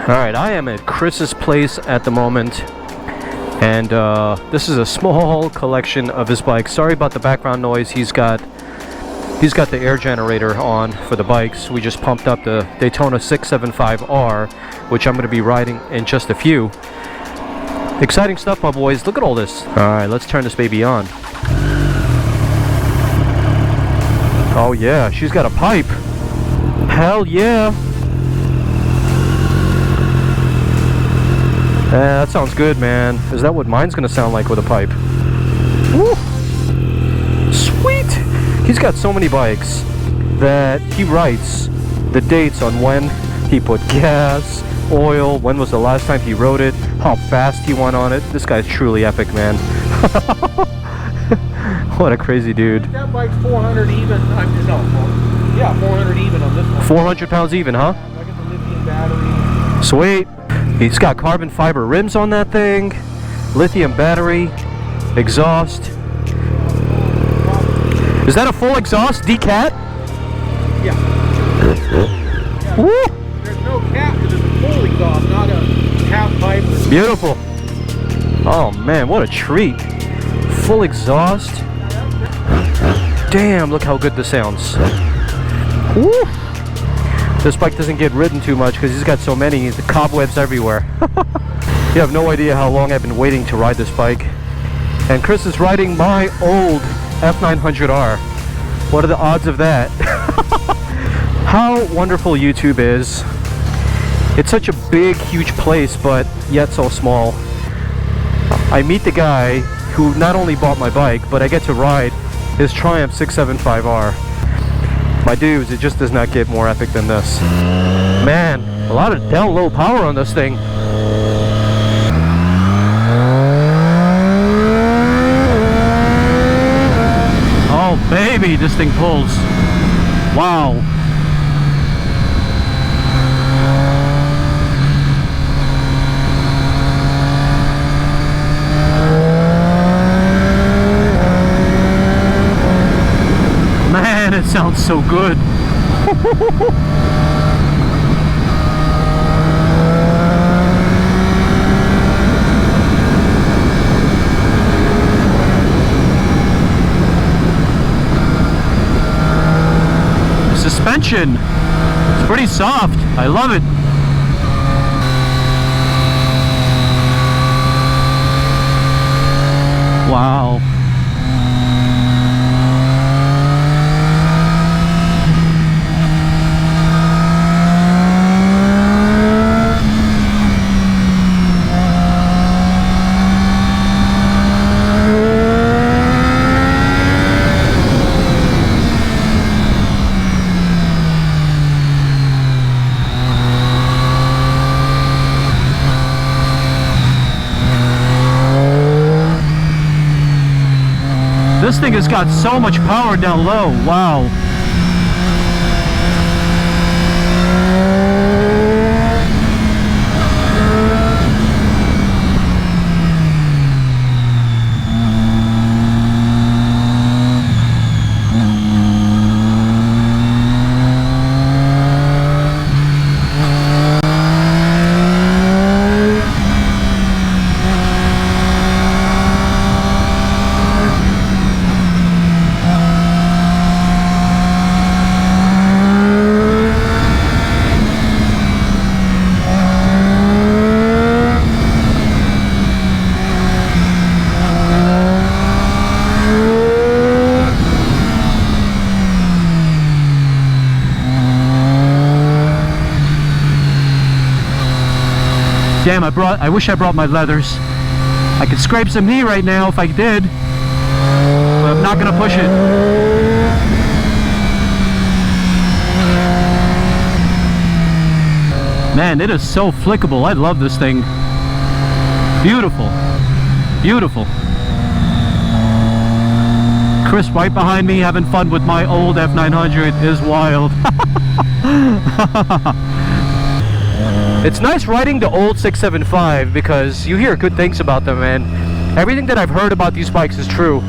Alright, I am at Chris's place at the moment, and this is a small collection of his bikes. Sorry about the background noise. He's got the air generator on for the bikes. We just pumped up the Daytona 675R, which I'm going to be riding in just a few. Exciting stuff, my boys. Look at all this. Alright, let's turn this baby on. Oh yeah, she's got a pipe. Hell yeah. That sounds good, man. Is that what mine's gonna sound like with a pipe? Woo! Sweet! He's got so many bikes that he writes the dates on when he put gas, oil, when was the last time he rode it, how fast he went on it. This guy's truly epic, man. What a crazy dude. That bike's 400 even. Yeah, 400 even on this one. 400 pounds even, huh? I got the lithium battery. Sweet. He's got carbon fiber rims on that thing, lithium battery, exhaust. Is that a full exhaust, D-cat? Yeah. Woo! There's no cap because it's a full exhaust, not a half pipe. Beautiful. Oh man, what a treat. Full exhaust. Damn, look how good this sounds. Woo! This bike doesn't get ridden too much because he's got so many, the cobwebs everywhere. You have no idea how long I've been waiting to ride this bike. And Chris is riding my old F900R. What are the odds of that? How wonderful YouTube is. It's such a big, huge place, but yet so small. I meet the guy who not only bought my bike, but I get to ride his Triumph 675R. My dudes, it just does not get more epic than this. Man, a lot of down low power on this thing. Oh baby, this thing pulls. Wow. Man, it sounds so good. Suspension, it's pretty soft. I love it. Wow. This thing has got so much power down low. Wow. Damn, I wish I brought my leathers. I could scrape some knee right now if I did, but I'm not gonna push it. Man, it is so flickable. I love this thing. Beautiful. Beautiful. Chris right behind me having fun with my old F900 is wild. It's nice riding the old 675 because you hear good things about them, and everything that I've heard about these bikes is true.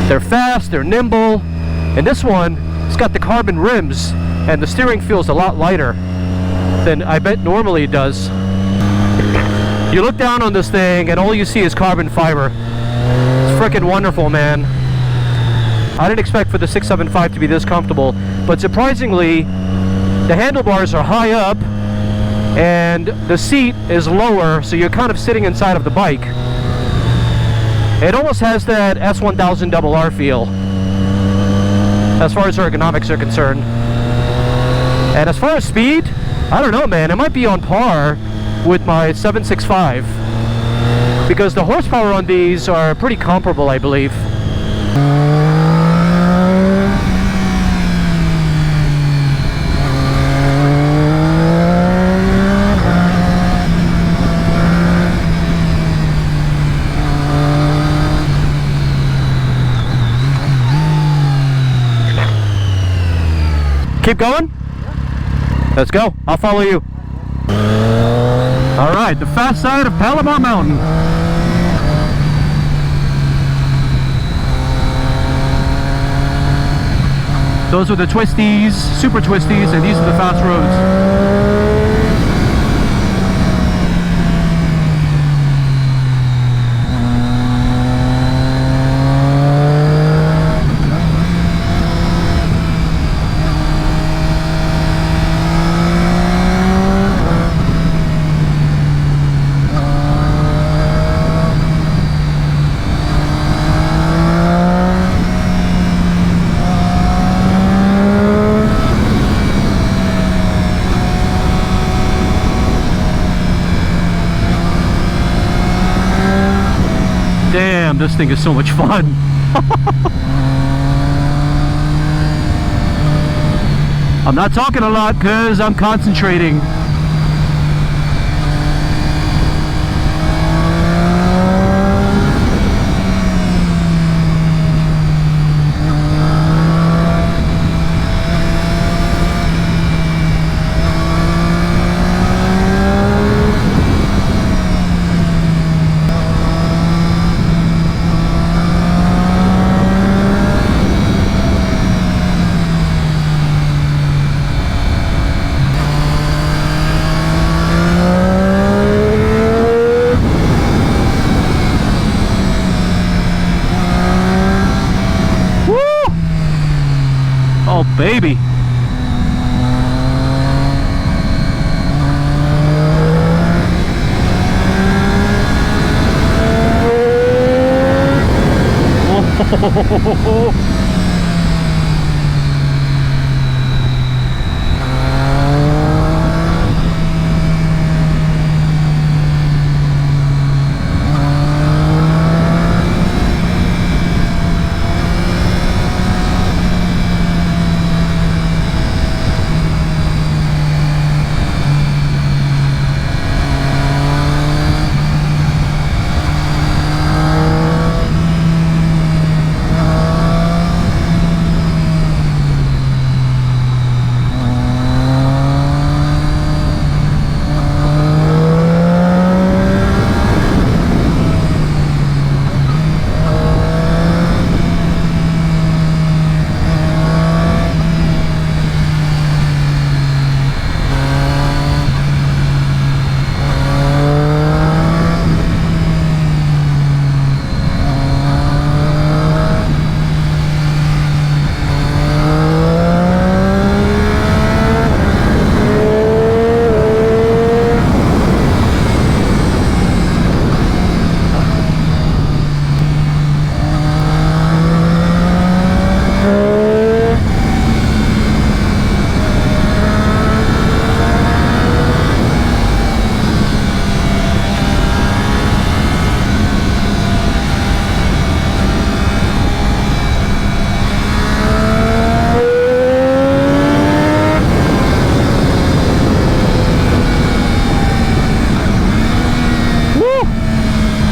They're fast, they're nimble, and this one, it's got the carbon rims and the steering feels a lot lighter. than I bet normally it does. You look down on this thing and all you see is carbon fiber. It's freaking wonderful, man. I didn't expect for the 675 to be this comfortable, but surprisingly, the handlebars are high up and the seat is lower, so you're kind of sitting inside of the bike. It almost has that S1000RR feel as far as ergonomics are concerned. And as far as speed, I don't know, man, it might be on par with my 765 because the horsepower on these are pretty comparable, I believe. Keep going? Let's go. I'll follow you. All right, the fast side of Palomar Mountain. Those are the twisties, super twisties, and these are the fast roads. Damn, this thing is so much fun. I'm not talking a lot because I'm concentrating. Oh, baby. Oh.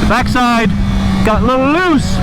Backside got a little loose.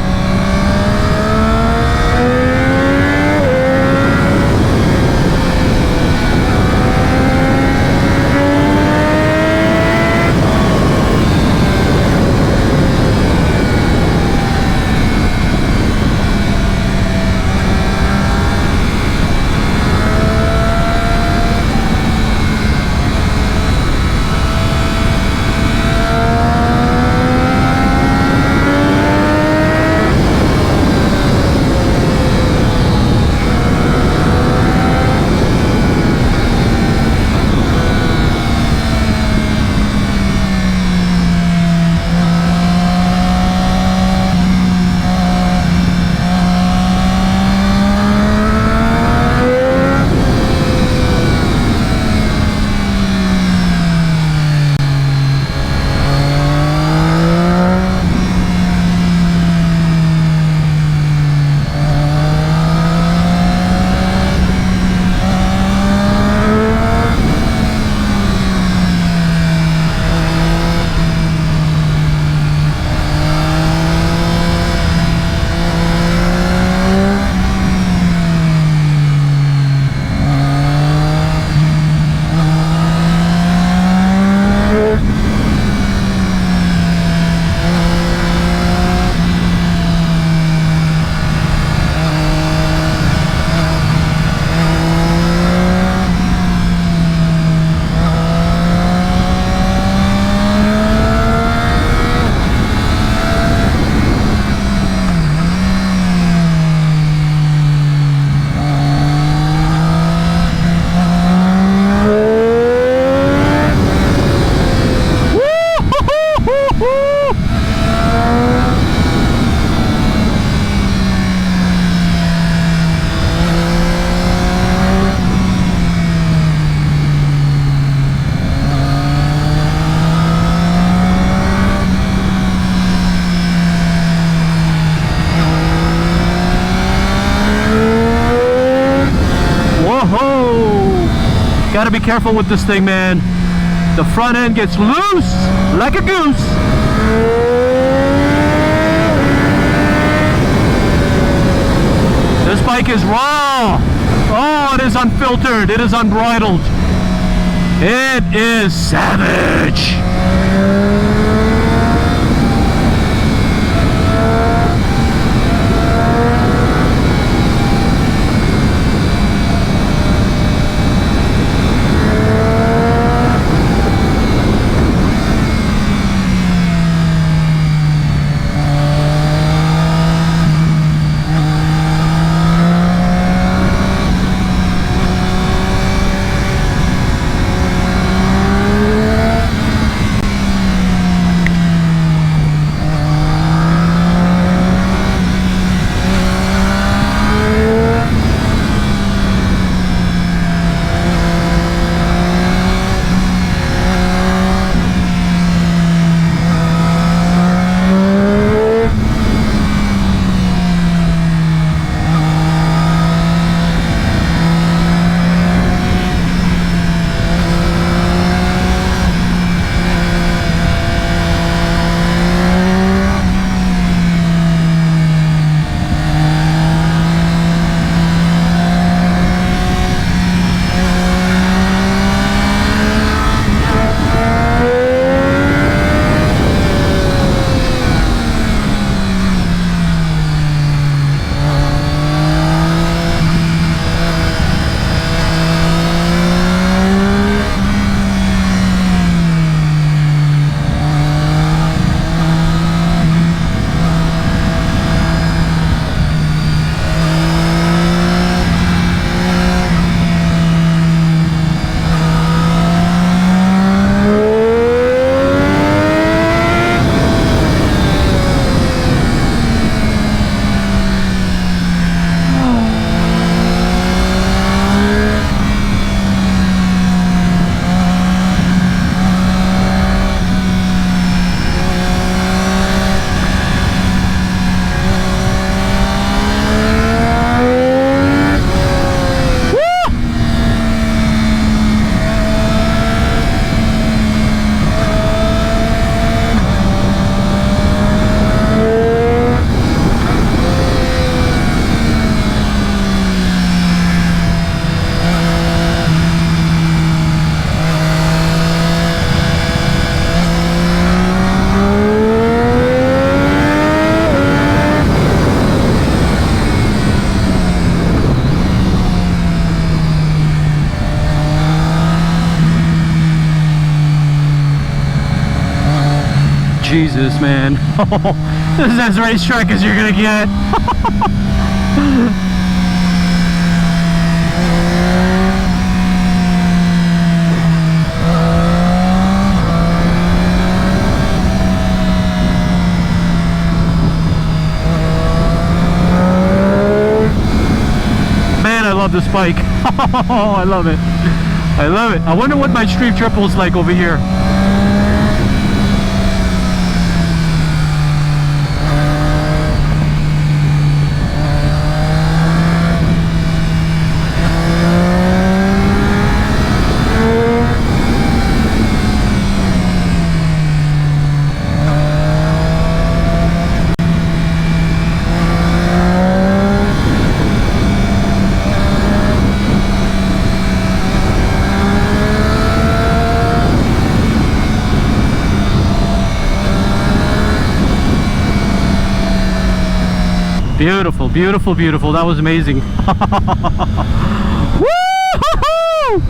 Gotta be careful with this thing, man. The front end gets loose like a goose. This bike is raw. Oh, it is unfiltered. It is unbridled. It is savage. Jesus, man. This is as racetrack as you're gonna get. Man, I love this bike. I love it. I love it. I wonder what my street triple is like over here. Beautiful, beautiful, beautiful. That was amazing. Woo-hoo-hoo!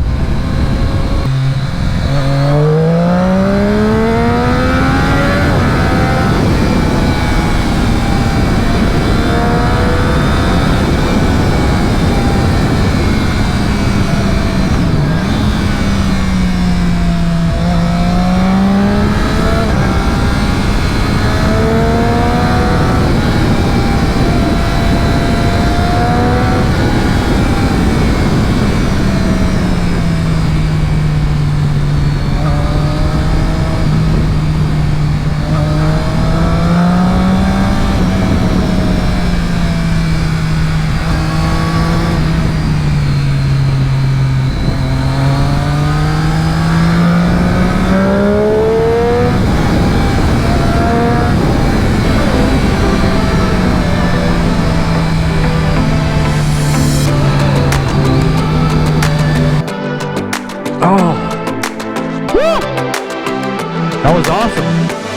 That was awesome.